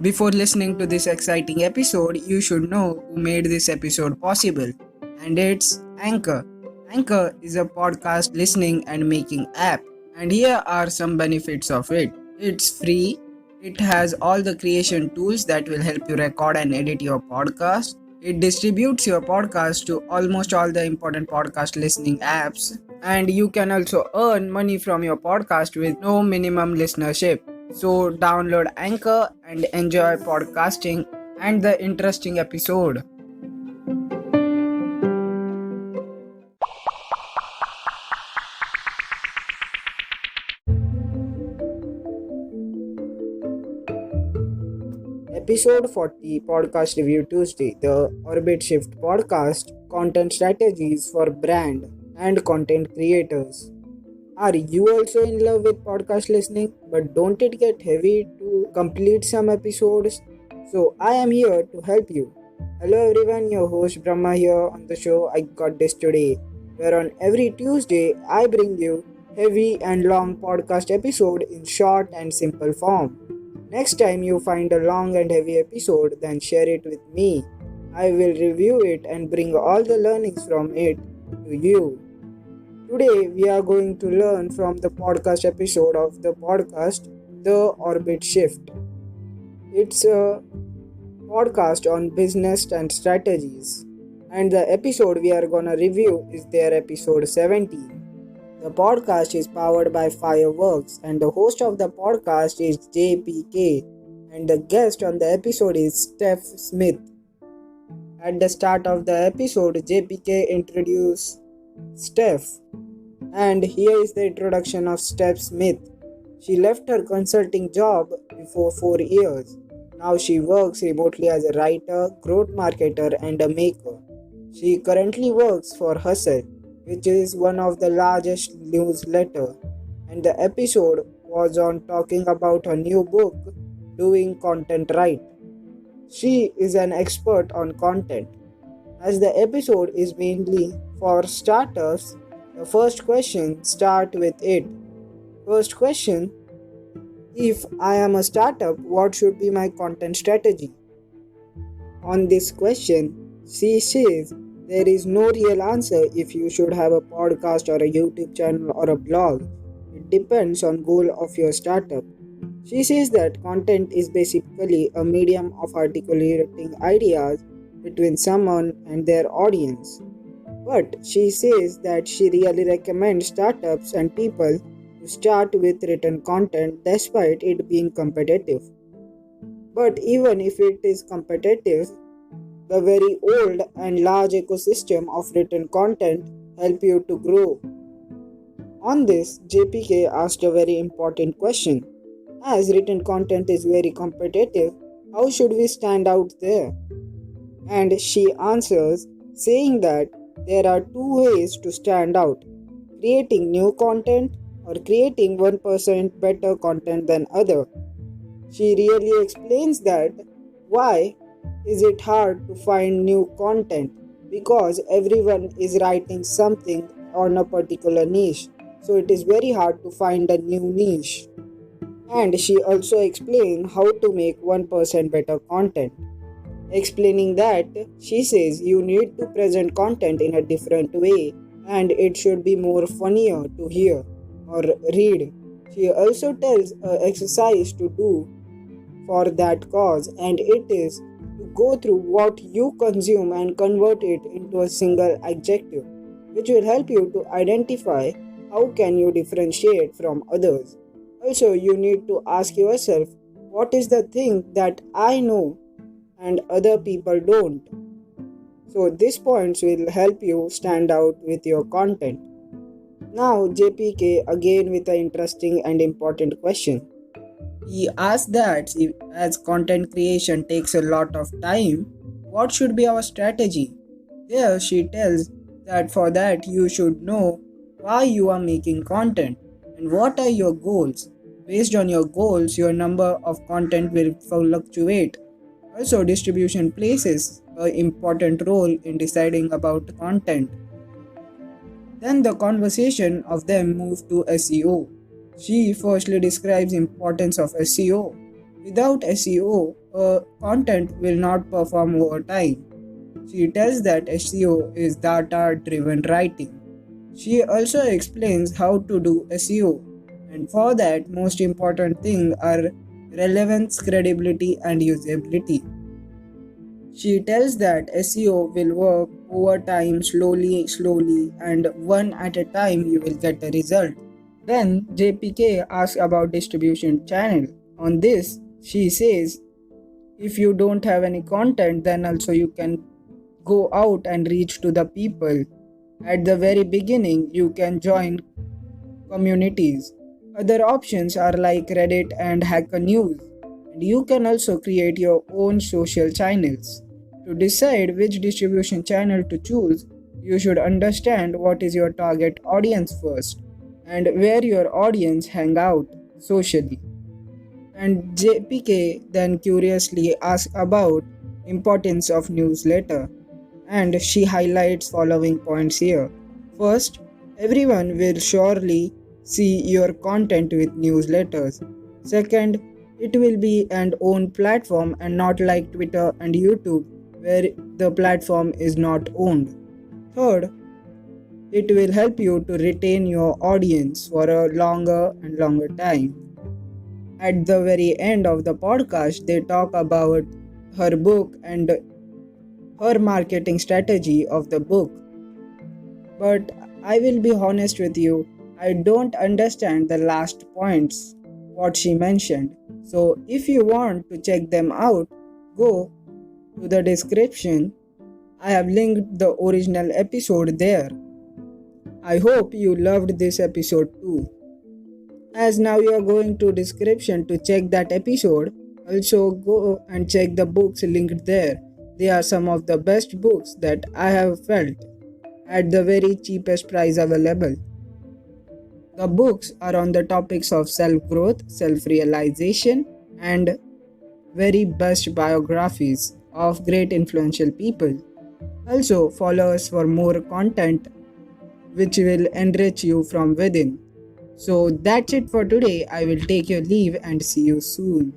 Before listening to this exciting episode, you should know who made this episode possible, and it's Anchor. Anchor is a podcast listening and making app, and here are some benefits of it. It's free, it has all the creation tools that will help you record and edit your podcast. It distributes your podcast to almost all the important podcast listening apps, and you can also earn money from your podcast with no minimum listenership. So download Anchor and enjoy podcasting and the interesting episode. Episode 40 Podcast Review Tuesday, the Orbit Shift Podcast, Content Strategies for Brand and Content Creators. Are you also in love with podcast listening, but don't it get heavy to complete some episodes? So I am here to help you. Hello everyone, your host Brahma here on the show I Got This Today, where on every Tuesday I bring you heavy and long podcast episode in short and simple form. Next time you find a long and heavy episode, then share it with me. I will review it and bring all the learnings from it to you. Today we are going to learn from the podcast episode of the podcast The Orbit Shift. It's a podcast on business and strategies, and the episode we are gonna review is their episode 17. The podcast is powered by Fireworks, and the host of the podcast is JPK, and the guest on the episode is Steph Smith. At the start of the episode, JPK introduced Steph, and here is the introduction of Steph Smith. She left her consulting job before 4 years. Now she works remotely as a writer, growth marketer, and a maker. She currently works for Hustle, which is one of the largest newsletter, and the episode was on talking about her new book, Doing Content Right. She is an expert on content. As the episode is mainly for starters, the first question start with it. First question: if I am a startup, what should be my content strategy? On this question, she says there is no real answer if you should have a podcast or a YouTube channel or a blog. It depends on goal of your startup. She says that content is basically a medium of articulating ideas between someone and their audience. But she says that she really recommends startups and people to start with written content despite it being competitive. But even if it is competitive, the very old and large ecosystem of written content help you to grow. On this, JPK asked a very important question. As written content is very competitive, how should we stand out there? And she answers saying that there are two ways to stand out: creating new content or creating 1% better content than other. She really explains that why is it hard to find new content, because everyone is writing something on a particular niche, so it is very hard to find a new niche. And she also explained how to make 1% better content. Explaining that, she says you need to present content in a different way and it should be more funnier to hear or read. She also tells an exercise to do for that cause, and it is to go through what you consume and convert it into a single adjective, which will help you to identify how can you differentiate from others. Also, you need to ask yourself, what is the thing that I know and other people don't? So these points will help you stand out with your content. Now JPK again with an interesting and important question. He asked that as content creation takes a lot of time, what should be our strategy? There she tells that for that you should know why you are making content and what are your goals. Based on your goals, your number of content will fluctuate. Also, distribution plays an important role in deciding about content. Then the conversation of them moved to SEO. She firstly describes importance of SEO. Without SEO, content will not perform over time. She tells that SEO is data-driven writing. She also explains how to do SEO, and for that, most important thing are relevance, credibility, and usability. She tells that SEO will work over time, slowly, and one at a time you will get a result. Then JPK asks about distribution channel. On this, she says if you don't have any content, then also you can go out and reach to the people. At the very beginning, you can join communities. Other options are like Reddit and Hacker News. And you can also create your own social channels. To decide which distribution channel to choose, you should understand what is your target audience first and where your audience hang out socially. And JPK then curiously asks about importance of newsletter, and she highlights following points here. First, everyone will surely see your content with newsletters. Second, it will be an own platform and not like Twitter and YouTube where the platform is not owned. Third, it will help you to retain your audience for a longer and longer time. At the very end of the podcast, they talk about her book and her marketing strategy of the book. But I will be honest with you, I don't understand the last points, what she mentioned. So if you want to check them out, go to the description. I have linked the original episode there. I hope you loved this episode too. As now you are going to description to check that episode, also go and check the books linked there. They are some of the best books that I have felt at the very cheapest price available. The books are on the topics of self-growth, self-realization, and very best biographies of great influential people. Also follow us for more content which will enrich you from within. So that's it for today. I will take your leave and see you soon.